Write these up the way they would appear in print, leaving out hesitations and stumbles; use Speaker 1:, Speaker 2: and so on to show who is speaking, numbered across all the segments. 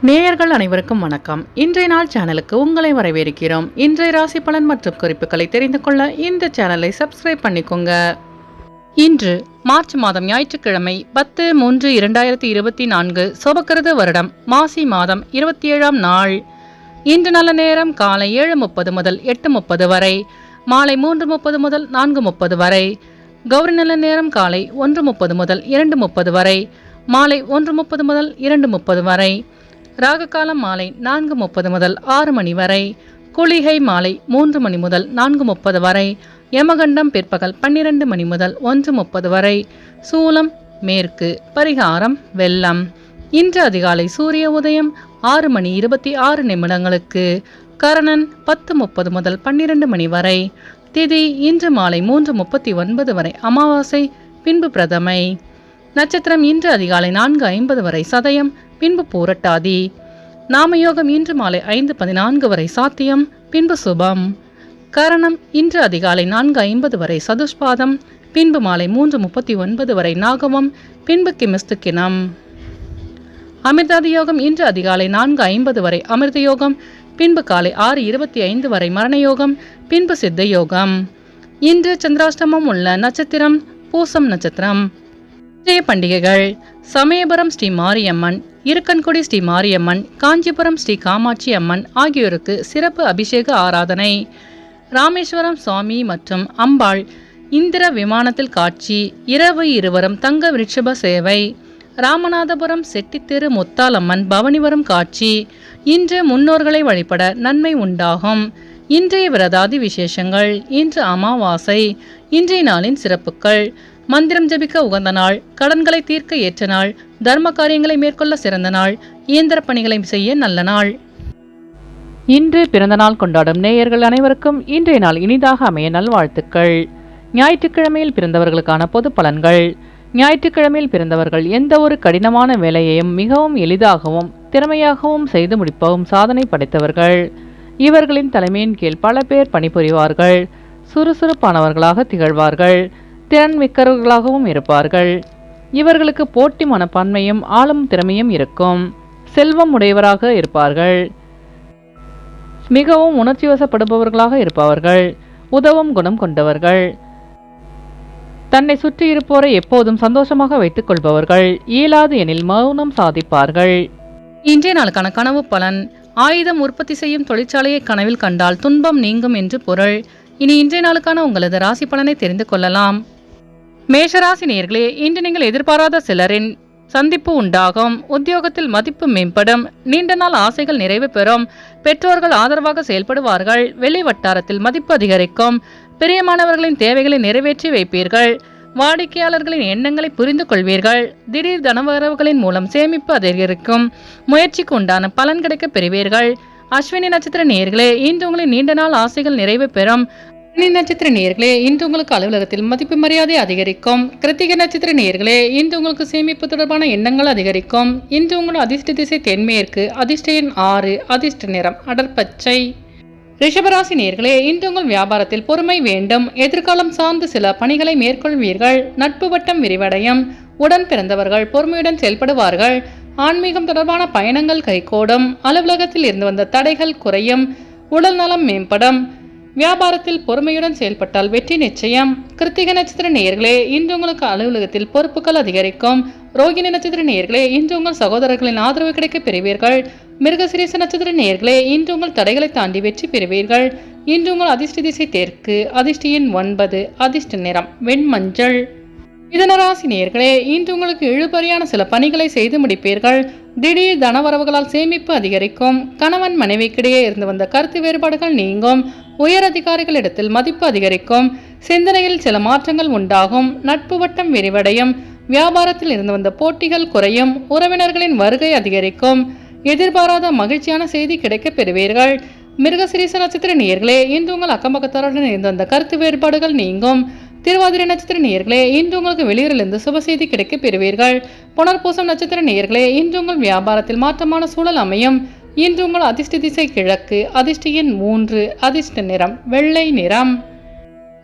Speaker 1: நேயர்கள் அனைவருக்கும் வணக்கம். இன்றைய நாள் சேனலுக்கு உங்களை வரவேற்கிறோம். இன்றைய ராசி பலன் மற்றும் குறிப்புகளை தெரிந்து கொள்ள இந்த சேனலை சப்ஸ்கிரைப் பண்ணிக்கோங்க. இன்று மார்ச் மாதம் ஞாயிற்றுக்கிழமை 10/3/2024 சோபக்கிருது வருடம் மாசி மாதம் 27ஆம் நாள். இன்று நல்ல நேரம் காலை 7:30 முதல் 8:30 வரை, மாலை 3:30 முதல் 4:30 வரை. கௌரி நல்ல நேரம் காலை 1:30 முதல் 2:30 வரை, மாலை 1:30 முதல் 2:30 வரை. ராகு காலம் மாலை 4:30 முதல் 6 மணி வரை. குளிகை மாலை 3 மணி முதல் 4:30 வரை. யமகண்டம் பிற்பகல் 12 மணி முதல் 1:30 வரை. சூலம் மேற்கு. பரிகாரம் வெள்ளம். இன்று அதிகாலை சூரிய உதயம் 6:26 கரணன் 10:30 முதல் 12 மணி வரை. திதி இன்று மாலை 3:39 வரை அமாவாசை, பின்பு பிரதமை. நட்சத்திரம் இன்று அதிகாலை 4:50 வரை சதயம், பின்பு பூரட்டாதி. நாமயோகம் இன்று மாலை 5:14 வரை சாத்தியம், பின்பு சுபம். கரணம் இன்று அதிகாலை 4:50 வரை சதுஷ்பாதம், பின்பு மாலை 3:39 வரை நாகவம், பின்பு கிமிஸ்துக்கினம். அமிர்தாதி யோகம் இன்று அதிகாலை 4:50 வரை அமிர்த யோகம், பின்பு காலை 6:25 வரை மரணயோகம், பின்பு சித்த யோகம். இன்று சந்திராஷ்டமம் உள்ள நட்சத்திரம் பூசம் நட்சத்திரம். இன்றைய பண்டிகைகள்: சமயபுரம் ஸ்ரீ மாரியம்மன், இருக்கன்குடி ஸ்ரீ மாரியம்மன், காஞ்சிபுரம் ஸ்ரீ காமாட்சி அம்மன் ஆகியோருக்கு சிறப்பு அபிஷேக ஆராதனை. ராமேஸ்வரம் சுவாமி மற்றும் அம்பாள் இந்திர விமானத்தில் காட்சி. இரவு இருவரும் தங்க விருட்சப சேவை. ராமநாதபுரம் செட்டித்திரு முத்தாலம்மன் பவனி வரும் காட்சி. இன்று முன்னோர்களை வழிபட நன்மை உண்டாகும். இன்றைய விரதாதி விசேஷங்கள்: இன்று அமாவாசை. இன்றைய நாளின் சிறப்புகள்: மந்திரம் ஜபிக்க உகந்த நாள், கடன்களை தீர்க்க ஏற்ற நாள், தர்ம காரியங்களை மேற்கொள்ள சிறந்த நாள், இயந்திர பணிகளை செய்ய நல்ல நாள். இன்று பிறந்த நாள் கொண்டாடும் நேயர்கள் அனைவருக்கும் இன்றைய நாள் இனிதாக அமைய நல்வாழ்த்துக்கள். ஞாயிற்றுக்கிழமையில் பிறந்தவர்களுக்கான பொது பலன்கள். ஞாயிற்றுக்கிழமையில் பிறந்தவர்கள் எந்த ஒரு கடினமான வேலையையும் மிகவும் எளிதாகவும் திறமையாகவும் செய்து முடிப்பவும் சாதனை படைத்தவர்கள். இவர்களின் தலைமையின் கீழ் பல பேர் பணிபுரிவார்கள். சுறுசுறுப்பானவர்களாக திகழ்வார்கள். திறன் மிக்கவர்களாகவும் இருப்பார்கள். இவர்களுக்கு போட்டி மனப்பான்மையும் ஆளும் திறமையும் இருக்கும். செல்வம் உடையவராக இருப்பார்கள். மிகவும் உணர்ச்சி வசப்படுபவர்களாக இருப்பவர்கள். உதவும் குணம் கொண்டவர்கள். தன்னை சுற்றி இருப்போரை எப்போதும் சந்தோஷமாக வைத்துக் கொள்பவர்கள். இயலாது எனில் மௌனம் சாதிப்பார்கள். இன்றைய நாளுக்கான கனவு பலன்: ஆயுதம் உற்பத்தி செய்யும் தொழிற்சாலையை கனவில் கண்டால் துன்பம் நீங்கும் என்று பொருள். இனி இன்றைய நாளுக்கான உங்களது ராசி பலனை தெரிந்து கொள்ளலாம். மேஷராசி நேயர்களே, இன்று நீங்கள் எதிர்பாராத சிலரின் சந்திப்பு உண்டாகும். உத்தியோகத்தில் மதிப்பு மேம்படும். நீண்ட நாள் ஆசைகள் நிறைவு பெறும். பெற்றோர்கள் ஆதரவாக செயல்படுவார்கள். வெளி வட்டாரத்தில் மதிப்பு அதிகரிக்கும். பிரியமானவர்களின் தேவைகளை நிறைவேற்றி வைப்பீர்கள். வாடிக்கையாளர்களின் எண்ணங்களை புரிந்து கொள்வீர்கள். திடீர் தனவரவுகளின் மூலம் சேமிப்பு அதிகரிக்கும். முயற்சிக்கு உண்டான பலன் கிடைக்க பெறுவீர்கள். அஸ்வினி நட்சத்திர நேயர்களே, இன்று உங்களின் நீண்ட நாள் ஆசைகள் நிறைவு பெறும். நட்சத்திர நேயர்களே, இன்று உங்களுக்கு அலுவலகத்தில் மதிப்பு மரியாதை அதிகரிக்கும். கிருத்திகை நட்சத்திர நேயர்களே, இன்று உங்களுக்கு சேமிப்பு தொடர்பான எண்ணங்கள் அதிகரிக்கும். இன்று உங்கள் அதிர்ஷ்ட திசை தென்மேற்கு. அதிர்ஷ்ட எண் 6. அதிர்ஷ்ட நிறம் அடர்பச்சை. ரிஷபராசி நேயர்களே, இன்று உங்கள் வியாபாரத்தில் பொறுமை வேண்டும். எதிர்காலம் சார்ந்து சில பணிகளை மேற்கொள்வீர்கள். நட்பு வட்டம் விரிவடையும். உடன் பிறந்தவர்கள் பொறுமையுடன் செயல்படுவார்கள். ஆன்மீகம் தொடர்பான பயணங்கள் கைகூடும். அலுவலகத்தில் இருந்து வந்த தடைகள் குறையும். உடல் நலம் மேம்படும். வியாபாரத்தில் பொறுமையுடன் செயல்பட்டால் வெற்றி நிச்சயம். கிருத்திகை நட்சத்திர நேயர்களே, இன்று உங்களுக்கு அலுவலகத்தில் பொறுப்புகள் அதிகரிக்கும். ரோகிணி நட்சத்திர நேயர்களே, இன்று உங்கள் சகோதரர்களின் ஆதரவு கிடைக்க பெறுவீர்கள். மிருகசீரிஷ நட்சத்திர நேயர்களே, இன்று உங்கள் தடைகளை தாண்டி வெற்றி பெறுவீர்கள். இன்று உங்கள் அதிர்ஷ்ட திசை தெற்கு. அதிர்ஷ்ட எண் 9. அதிர்ஷ்ட நிறம் வெண்மஞ்சள். மிதுனராசி நேயர்களே, இன்று உங்களுக்கு இழுபறியான சில பணிகளை செய்து முடிப்பீர்கள். திடீர் தனவரவுகளால் சேமிப்பு அதிகரிக்கும். கணவன் மனைவிக்கிடையே இருந்து வந்த கருத்து வேறுபாடுகள் நீங்கும். உயர் அதிகாரிகளிடத்தில் மதிப்பு அதிகரிக்கும். சிந்தனையில் சில மாற்றங்கள் உண்டாகும். நட்பு வட்டம் விரிவடையும். வியாபாரத்தில் இருந்து வந்த போட்டிகள் குறையும். உறவினர்களின் வருகை அதிகரிக்கும். எதிர்பாராத மகிழ்ச்சியான செய்தி கிடைக்க பெறுவீர்கள். மிருகசீரிஷ நட்சத்திர நேயர்களே, இன்று உங்கள் அக்கம்பக்கத்தாருடன் இருந்து வந்த கருத்து வேறுபாடுகள் நீங்கும். திருவாதிரை நட்சத்திர நேயர்களே, இன்று உங்களுக்கு வெளியூரிலிருந்து சுப செய்தி கிடைக்க பெறுவீர்கள். புனர்பூசம் நட்சத்திர நேயர்களே, இன்று உங்கள் வியாபாரத்தில் மாற்றமான சூழல் அமையும். இன்று உங்கள் அதிர்ஷ்ட திசை கிழக்கு. அதிர்ஷ்ட எண் 3. அதிர்ஷ்ட நிறம் வெள்ளை நிறம்.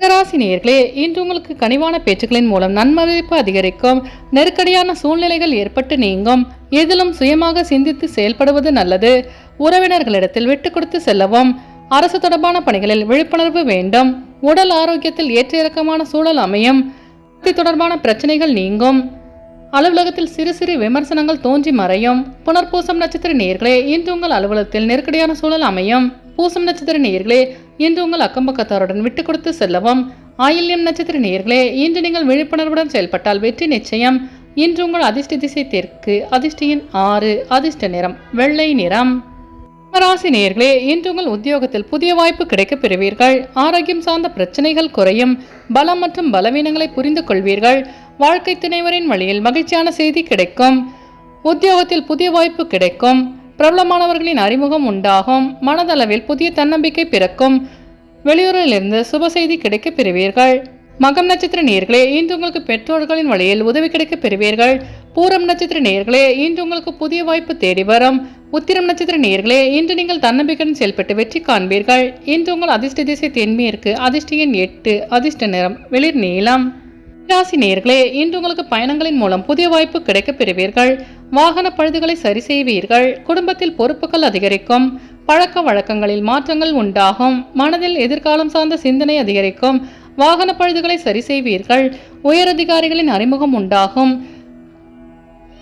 Speaker 1: ராசி நேயர்களே, இன்று உங்களுக்கு கனிவான பேச்சுக்களின் மூலம் நன்மதிப்பு அதிகரிக்கும். நெருக்கடியான சூழ்நிலைகள் ஏற்பட்டு நீங்கும். எதிலும் சுயமாக சிந்தித்து செயல்படுவது நல்லது. உறவினர்களிடத்தில் விட்டு கொடுத்து செல்லவும். அரசு தொடர்பான பணிகளில் விழிப்புணர்வு வேண்டும். உடல் ஆரோக்கியத்தில் ஏற்ற இறக்கமான சூழல் அமையும். தொடர்பான பிரச்சனைகள் நீங்கும். அலுவலகத்தில் சிறு சிறு விமர்சனங்கள் தோன்றி மறையும். புனர்பூசம் நட்சத்திர நேயர்களே, இன்று உங்கள் அலுவலகத்தில் நெருக்கடியான சூழல் அமையும். பூசம் நட்சத்திர நேயர்களே, இன்று உங்கள் அக்கம்பக்கத்தாருடன் விட்டு கொடுத்து செல்லவும். ஆயில்யம் நட்சத்திர நேயர்களே, இன்று நீங்கள் விழிப்புணர்வுடன் செயல்பட்டால் வெற்றி நிச்சயம். இன்று உங்கள் அதிர்ஷ்ட திசை தெற்கு. அதிர்ஷ்ட எண் 6. அதிர்ஷ்ட நிறம் வெள்ளை நிறம். ராசி நேயர்களே, இன்று உங்கள் உத்தியோகத்தில் புதிய வாய்ப்பு கிடைக்கப் பெறுவீர்கள். ஆரோக்கியம் சார்ந்த பிரச்சனைகள் குறையும். பலம் மற்றும் பலவீனங்களை புரிந்து கொள்வீர்கள். வாழ்க்கை துணைவரின் வழியில் மகிழ்ச்சியான செய்தி கிடைக்கும். உத்தியோகத்தில் புதிய வாய்ப்பு கிடைக்கும். பிரபலமானவர்களின் அறிமுகம் உண்டாகும். மனதளவில் புதிய தன்னம்பிக்கை பிறக்கும். வெளியூரிலிருந்து சுப செய்தி கிடைக்கப் பெறுவீர்கள். மகம் நட்சத்திர நேயர்களே, இன்று உங்களுக்கு பெற்றோர்களின் வழியில் உதவி கிடைக்கப் பெறுவீர்கள். பூரம் நட்சத்திர நேயர்களே, இன்று உங்களுக்கு புதிய வாய்ப்பு தேடி வரும். உத்திரம் நட்சத்திர நேயர்களே, இன்று நீங்கள் தன்னம்பிக்கையுடன் செயல்பட்டு வெற்றி காண்பீர்கள். இன்று உங்கள் அதிர்ஷ்ட திசை தென்மேற்கு. அதிர்ஷ்ட எண் 8. அதிர்ஷ்ட நிறம் வெளிர் நீலம். ராசி நேயர்களே, இன்று உங்களுக்கு பயணங்களின் மூலம் புதிய வாய்ப்பு கிடைக்கப் பெறுவீர்கள். வாகன பழுதுகளை சரி செய்வீர்கள். குடும்பத்தில் பொறுப்புகள் அதிகரிக்கும். பழக்க வழக்கங்களில் மாற்றங்கள் உண்டாகும். மனதில் எதிர்காலம் சார்ந்த சிந்தனை அதிகரிக்கும். வாகன பழுதுகளை சரி செய்வீர்கள். உயரதிகாரிகளின் அறிமுகம் உண்டாகும்.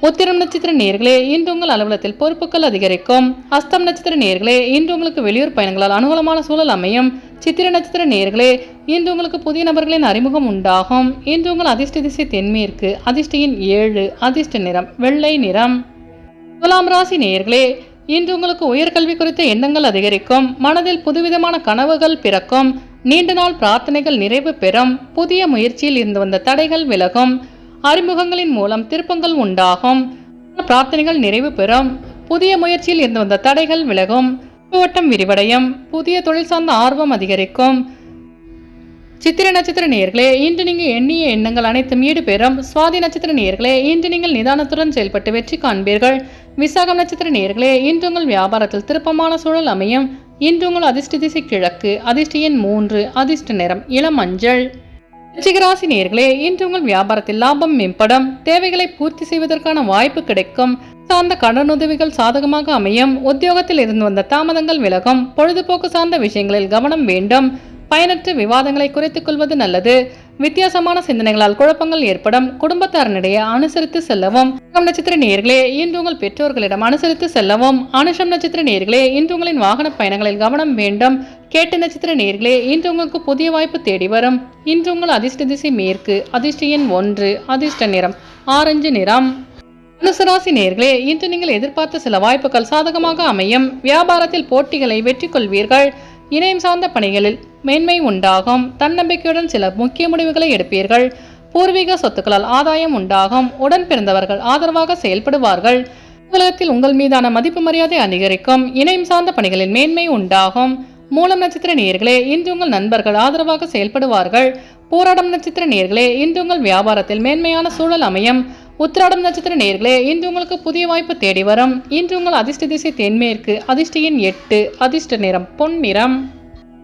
Speaker 1: உத்திரம் நட்சத்திர நேயர்களே, இன்று உங்கள் அலுவலகத்தில் பொறுப்புகள் அதிகரிக்கும். அஸ்தம் நட்சத்திர நேயர்களே, இன்று உங்களுக்கு வெளியூர் பயணங்களால் அனுகூலமான சூழல் அமையும். சித்திர நட்சத்திர நேயர்களே, இன்று உங்களுக்கு புதிய நபர்களின் அறிமுகம் உண்டாகும். இன்று உங்கள் அதிர்ஷ்ட திசை தென்மேற்கு. அதிர்ஷ்ட எண் 7. அதிர்ஷ்ட நிறம் வெள்ளை நிறம். துலாம் ராசி நேயர்களே, இன்று உங்களுக்கு உயர்கல்வி குறித்த எண்ணங்கள் அதிகரிக்கும். மனதில் புதுவிதமான கனவுகள் பிறக்கும். நீண்ட நாள் பிரார்த்தனைகள் நிறைவு பெறும். புதிய முயற்சியில் இருந்து வந்த தடைகள் விலகும். அறிமுகங்களின் மூலம் திருப்பங்கள் உண்டாகும். பிரார்த்தனைகள் நிறைவு பெறும். புதிய முயற்சியில் இருந்து வந்த தடைகள் விலகும். வட்டம் விரிவடையும். புதிய தொழில் சார்ந்த ஆர்வம் அதிகரிக்கும். சித்திர நட்சத்திர நேயர்களே, இன்று நீங்கள் எண்ணிய எண்ணங்கள் அனைத்தும் ஈடுபெறும். சுவாதி நட்சத்திர நேயர்களே, இன்று நீங்கள் நிதானத்துடன் செயல்பட்டு வெற்றி காண்பீர்கள். விசாகம் நட்சத்திர நேயர்களே, இன்று உங்கள் வியாபாரத்தில் திருப்பமான சூழல் அமையும். இன்று உங்கள் அதிர்ஷ்ட திசை கிழக்கு. அதிர்ஷ்ட எண் 3. அதிர்ஷ்ட நிறம் இளம் மஞ்சள். ரிச்சிகராசி நேயர்களே, இன்று உங்கள் வியாபாரத்தில் லாபம் மேம்படும். தேவைகளை பூர்த்தி செய்வதற்கான வாய்ப்பு கிடைக்கும். சார்ந்த கடனுதவிகள் சாதகமாக அமையும். உத்தியோகத்தில் இருந்து வந்த தாமதங்கள் விலகும். பொழுதுபோக்கு சார்ந்த விஷயங்களில் கவனம் வேண்டும். பயனற்ற விவாதங்களை குறைத்துக் கொள்வது நல்லது. வித்தியாசமான சிந்தனைகளால் குழப்பங்கள் ஏற்படும். குடும்பத்தாரனிடையே அனுசரித்து செல்லவும். நட்சத்திர நேயர்களே, இன்று உங்கள் பெற்றோர்களிடம் அனுசரித்து செல்லவும். அனுஷம் நட்சத்திர நேயர்களே, இன்று உங்களின் வாகன பயணங்களில் கவனம் வேண்டும். கேட்ட நட்சத்திர நேயர்களே, இன்று உங்களுக்கு புதிய வாய்ப்பு தேடி வரும். இன்று உங்கள் அதிர்ஷ்ட திசை மேற்கு. அதிர்ஷ்ட எண் 1. அதிர்ஷ்ட நிறம் ஆரஞ்சு நிறம். தனுசு நேயர்களே, இன்று நீங்கள் எதிர்பார்த்த சில வாய்ப்புகள் சாதகமாக அமையும். வியாபாரத்தில் போட்டிகளை வெற்றி கொள்வீர்கள். இணையம் சார்ந்த பணிகளில் மேன்மை உண்டாகும். தன்னம்பிக்கையுடன் சில முக்கிய முடிவுகளை எடுப்பீர்கள். பூர்வீக சொத்துக்களால் ஆதாயம் உண்டாகும். உடன் பிறந்தவர்கள் ஆதரவாக செயல்படுவார்கள். உலகத்தில் உங்கள் மீதான மதிப்பு மரியாதை அதிகரிக்கும். இணையம் சார்ந்த பணிகளில் மேன்மை உண்டாகும். மூலம் நட்சத்திர நேயர்களே, இன்று உங்கள் நண்பர்கள் ஆதரவாக செயல்படுவார்கள். போராடம் நட்சத்திர நேயர்களே, இன்று உங்கள் வியாபாரத்தில் மேன்மையான சூழல் அமையும். உத்திராடம் நட்சத்திர நேயர்களே, இன்று உங்களுக்கு புதிய வாய்ப்பு தேடி வரும். இன்று உங்கள் அதிர்ஷ்ட திசை தென்மேற்கு. அதிர்ஷ்ட எண் 8. அதிர்ஷ்ட நிறம் பொன் நிறம்.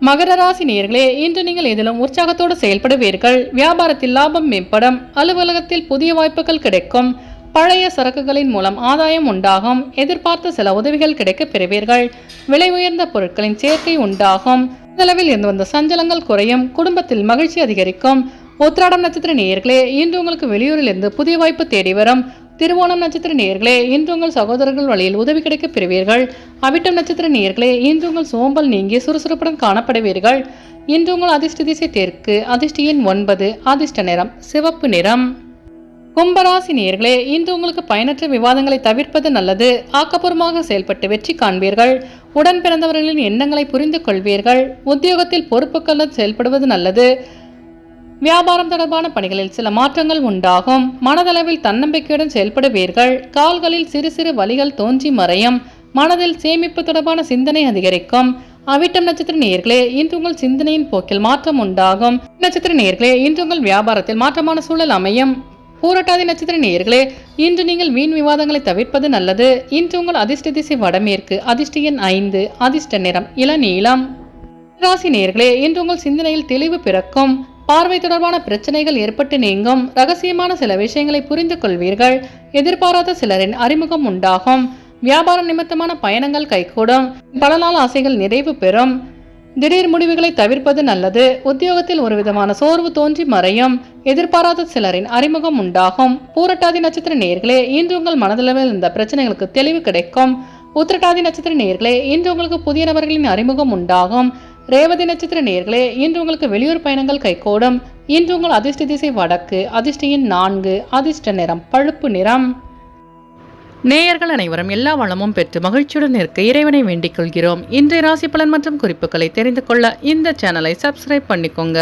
Speaker 1: மகர ராசி நேயர்களே, இன்று நீங்கள் எதிலும் உற்சாகத்தோடு செயல்படுவீர்கள். வியாபாரத்தில் லாபம் மேம்படும். அலுவலகத்தில் புதிய வாய்ப்புகள் கிடைக்கும். பழைய சரக்குகளின் மூலம் ஆதாயம் உண்டாகும். எதிர்பார்த்த சில உதவிகள் கிடைக்கப் பெறுவீர்கள். விலை உயர்ந்த பொருட்களின் சேர்க்கை உண்டாகும். அளவில் இருந்து வந்த சஞ்சலங்கள் குறையும். குடும்பத்தில் மகிழ்ச்சி அதிகரிக்கும். உத்திராடம் நட்சத்திர நேயர்களே, இன்று உங்களுக்கு வெளியூரிலிருந்து புதிய வாய்ப்பு தேடி வரும். திருவோணம் நட்சத்திர நேயர்களே, இன்று உங்கள் சகோதரர்கள் வழியில் உதவி கிடைக்கப் பெறுவீர்கள். அவிட்டம் நட்சத்திர நேயர்களே, இன்று உங்கள் சோம்பல் நீங்கி சுறுசுறுப்புடன் காணப்படுவீர்கள். இன்று உங்கள் அதிர்ஷ்ட திசை தெற்கு. அதிர்ஷ்ட எண் 9. அதிர்ஷ்ட நிறம் சிவப்பு நிறம். கும்பராசி நேயர்களே, இன்று உங்களுக்கு பயனற்ற விவாதங்களை தவிர்ப்பது நல்லது. ஆக்கப்பூர்வமாக செயல்பட்டு வெற்றி காண்பீர்கள். உடன் பிறந்தவர்களின் எண்ணங்களை புரிந்து கொள்வீர்கள். உத்தியோகத்தில் பொறுப்புகளுடன் செயல்படுவது நல்லது. வியாபாரம் தொடர்பான பணிகளில் சில மாற்றங்கள் உண்டாகும். மனதளவில் தன்னம்பிக்கையுடன் செயல்படுவீர்கள். கால்களில் சிறு சிறு வலிகள் தோன்றி மறையும். மனதில் சேமிப்பு தொடர்பான சிந்தனை அதிகரிக்கும். அவிட்டம் நட்சத்திர நேயர்களே, இன்று உங்கள் சிந்தனையின் போக்கில் மாற்றம் உண்டாகும். நட்சத்திர நேயர்களே, இன்று உங்கள் வியாபாரத்தில் மாற்றமான சூழல் அமையும். பூரட்டாதி நட்சத்திர நேயர்களே, இன்று நீங்கள் வீண் விவாதங்களை தவிர்ப்பது நல்லது. இன்று உங்கள் அதிர்ஷ்ட திசை வடமேற்கு. அதிர்ஷ்ட எண் 5. அதிர்ஷ்ட நிறம் இளநீலம். ராசி நேயர்களே, இன்று உங்கள் சிந்தனையில் தெளிவு பிறக்கும். பார்வை தொடர்பான பிரச்சனைகள் ஏற்பட்டு நீங்கும். ரகசியமான சில விஷயங்களை புரிந்து கொள்வீர்கள். எதிர்பாராத சிலரின் அறிமுகம் உண்டாகும். வியாபார நிமித்தமான பயணங்கள் கைகூடும். பல நாள் ஆசைகள் நிறைவு பெறும். திடீர் முடிவுகளை தவிர்ப்பது நல்லது. உத்தியோகத்தில் ஒரு விதமான சோர்வு தோன்றி மறையும். எதிர்பாராத சிலரின் அறிமுகம் உண்டாகும். பூரட்டாதி நட்சத்திர நேயர்களே, இன்று உங்கள் மனதளவில் இந்த பிரச்சனைகளுக்கு தெளிவு கிடைக்கும். உத்திரட்டாதி நட்சத்திர நேயர்களே, இன்று உங்களுக்கு புதிய நபர்களின் அறிமுகம் உண்டாகும். ரேவதி நட்சத்திர நேயர்களே, இன்று உங்களுக்கு வெளியூர் பயணங்கள் கைகூடும். இன்று உங்கள் அதிர்ஷ்ட திசை வடக்கு. அதிர்ஷ்ட எண் 4. அதிர்ஷ்ட நிறம் பழுப்பு நிறம். நேயர்கள் அனைவரும் எல்லா வளமும் பெற்று மகிழ்ச்சியுடன் இருக்க இறைவனை வேண்டிக் கொள்கிறோம். இன்றைய ராசி பலன் மற்றும் குறிப்புகளை தெரிந்து கொள்ள இந்த சேனலை சப்ஸ்கிரைப் பண்ணிக்கோங்க.